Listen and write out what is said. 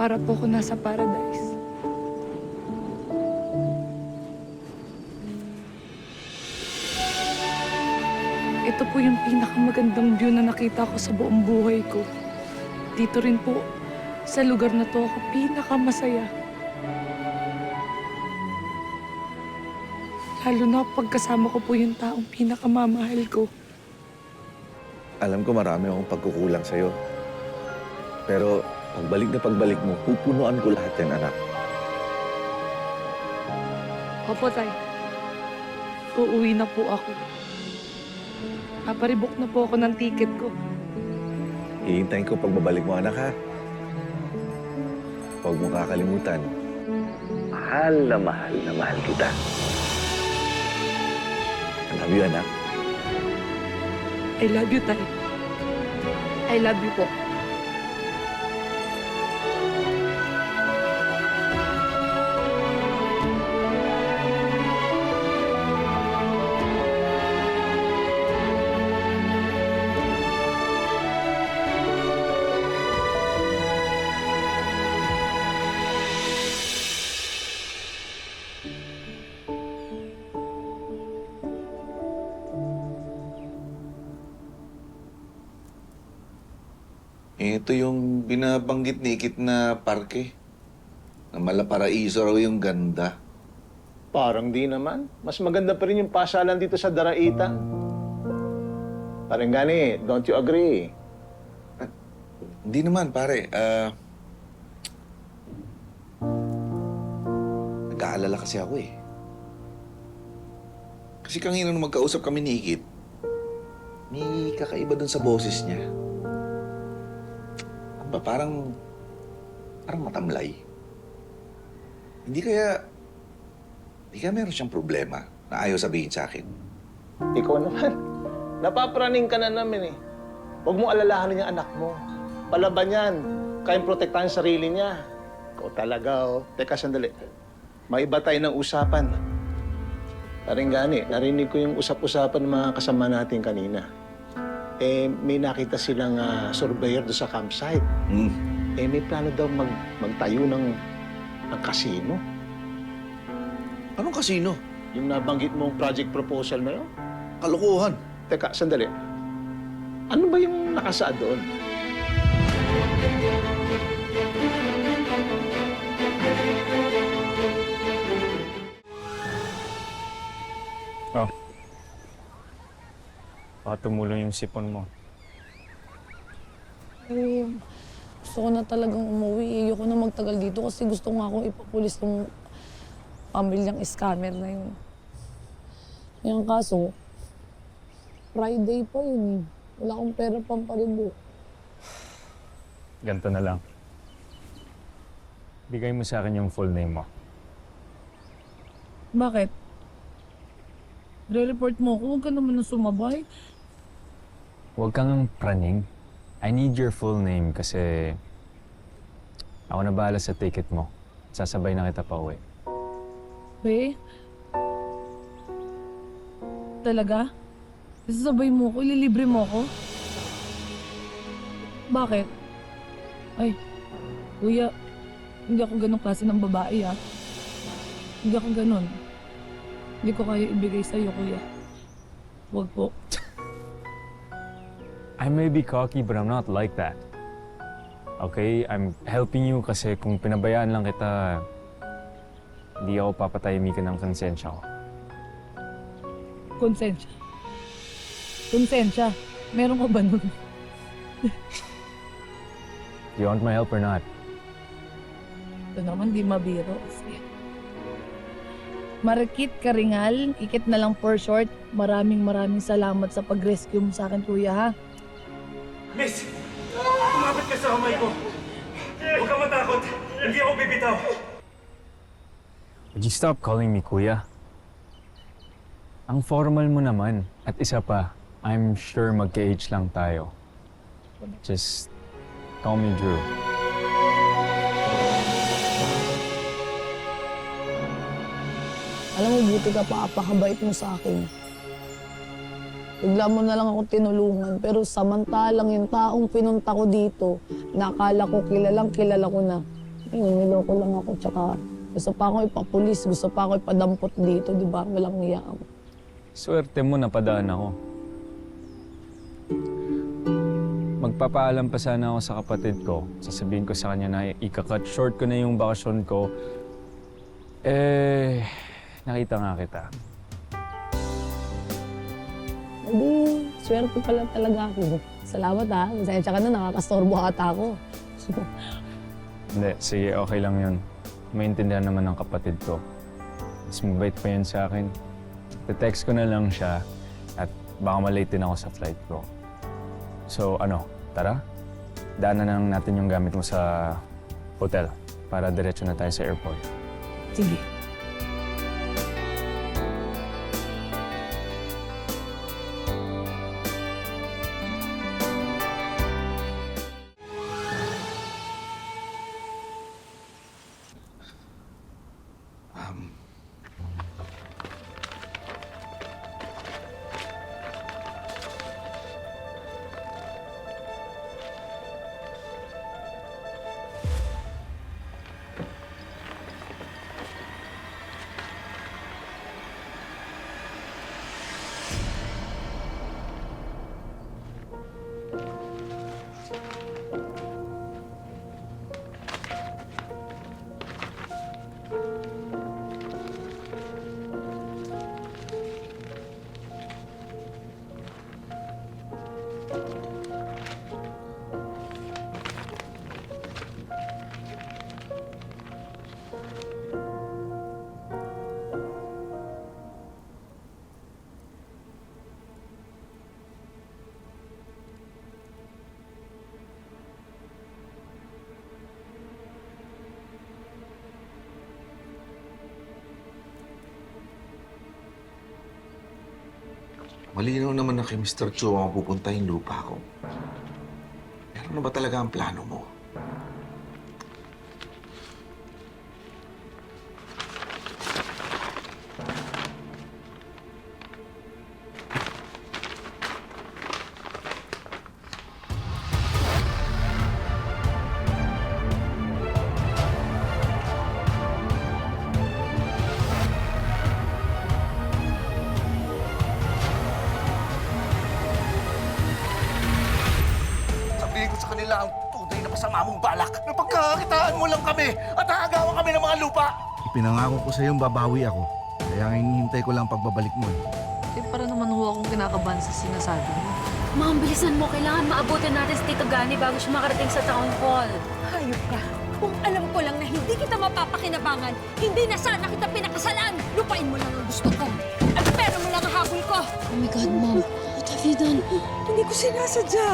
para po ako nasa paradise. Ito po yung pinakamagandang view na nakita ko sa buong buhay ko. Dito rin po, sa lugar na to ako pinakamasaya. Lalo na pagkasama ko po yung taong pinakamamahal ko. Alam ko marami akong pagkukulang sa'yo. Pero pagbalik na pagbalik mo, pupunuan ko lahat yan, anak. Opo, Tay. Uuwi na po ako. Paparibok na po ako ng ticket ko. Hihintayin ko pagbabalik mo, anak, ha? Huwag mo kakalimutan. Mahal na mahal kita. I love you, anak. I love you, Tay. I love you po. Ito yung binabanggit ni Ikit na parke. Na Malaparaiso raw yung ganda. Parang di naman. Mas maganda pa rin yung pasalan dito sa Daraita. Parang gani, don't you agree? Hindi naman, pare. Nag-aalala kasi ako eh. Kasi kanina nung magkausap kami ni Ikit, may kakaiba dun sa boses niya. Ano ba, parang matamlay. Hindi kaya meron siyang problema na ayaw sabihin sa akin. Ikaw naman. Napapraning ka na namin eh. Huwag mo alalahanin yung anak mo. Palaban yan. Kayang protektahan sarili niya. Ikaw talaga, oh. Teka, sandali. Maiba tayo ng usapan. Parang gani, narinig ko yung usap-usapan ng mga kasama natin kanina. Eh, may nakita silang surveyor doon sa campsite. Eh, may plano daw magtayo ng kasino. Anong kasino? Yung nabanggit mong project proposal na yun. Kalokohan. Teka, sandali. Ano ba yung nakasaad doon? Oh. Baka tumulong yung sipon mo. Eh, gusto ko na talagang umuwi. Ayoko na magtagal dito kasi gusto nga akong ipapulis ng pamilyang scammer na yun. Yung kaso, Friday pa yun eh. Wala akong pera pampalibo. Ganito na lang. Bigay mo sa akin yung full name mo. Bakit? Re-report mo ako, huwag ka naman na sumabay. Huwag kang praning. I need your full name kasi ako na bahala sa ticket mo. Sasabay na kita pa uwi. Be? Talaga? Sasabay mo ko, ililibre mo ko? Bakit? Ay, kuya, hindi ako ganong klase ng babae, ah. Hindi ako ganon. Hindi ko kaya ibigay sa'yo, kuya. Huwag po. I may be cocky but I'm not like that. Okay? I'm helping you kasi kung pinabayaan lang kita, hindi ako papatahimikan ng konsensya ko. Konsensya. Konsensya. Meron ka ba nun? You want my help or not? Ito naman, di mabiro. Sige. Marikit Karingal, Ikit na lang for short. Maraming salamat sa pag-rescue mo sa akin, kuya, ha? Miss! Kumapit ka sa kamay ko! Huwag kang matakot! Hindi ako bibitaw! Would you stop calling me kuya? Ang formal mo naman. At isa pa, I'm sure magka-age lang tayo. Just call me Drew. Alam mo, buti ka pa, apakabait mo sa akin. Bigla mo na lang ako tinulungan, pero samantalang yung taong pinunta ko dito, nakala ko kilala ko na. niloloko lang ako. Tsaka gusto pa ako ipapulis, gusto pa ako ipadampot dito, di ba? Walang niya ako. Swerte mo, napadaan ako. Magpapaalam pa sana ako sa kapatid ko. Sasabihin ko sa kanya na ika-cut short ko na yung bakasyon ko. Nakita nga kita. Hindi, swerte pala talaga ako. Salamat ha. Masaya ka na, nakakastorbo ata ako. Hindi, sige, okay lang yun. Maintindihan naman ng kapatid ko. Mas mabait pa yun sa akin. Te-text ko na lang siya at baka malate din ako sa flight ko. So ano, tara? Daanan na lang natin yung gamit mo sa hotel para diretso na tayo sa airport. Sige. Malinaw naman na kay Mr. Chu ang pupunta yung lupa ko. Pero ano ba talaga ang plano mo? Sabihin ko sa kanila ang tunay na masama mong balak na pagkakakitaan mo lang kami at aagawan kami ng mga lupa. Ipinangako ko sa iyong babawi ako. Kaya hinihintay ko lang pagbabalik mo eh. Eh, para naman ho akong kinakabahan sa sinasabi mo. Ma'am, bilisan mo. Kailangan maabutin natin si Tito Gani bago siya makarating sa town hall. Hayop ka. Kung alam ko lang na hindi kita mapapakinabangan, hindi na sana kita pinakasalan. Lupain mo lang ang gusto ko. At pera mo lang ang habol ko. Oh my God, Mom. What have you done? Hindi ko sinasadya.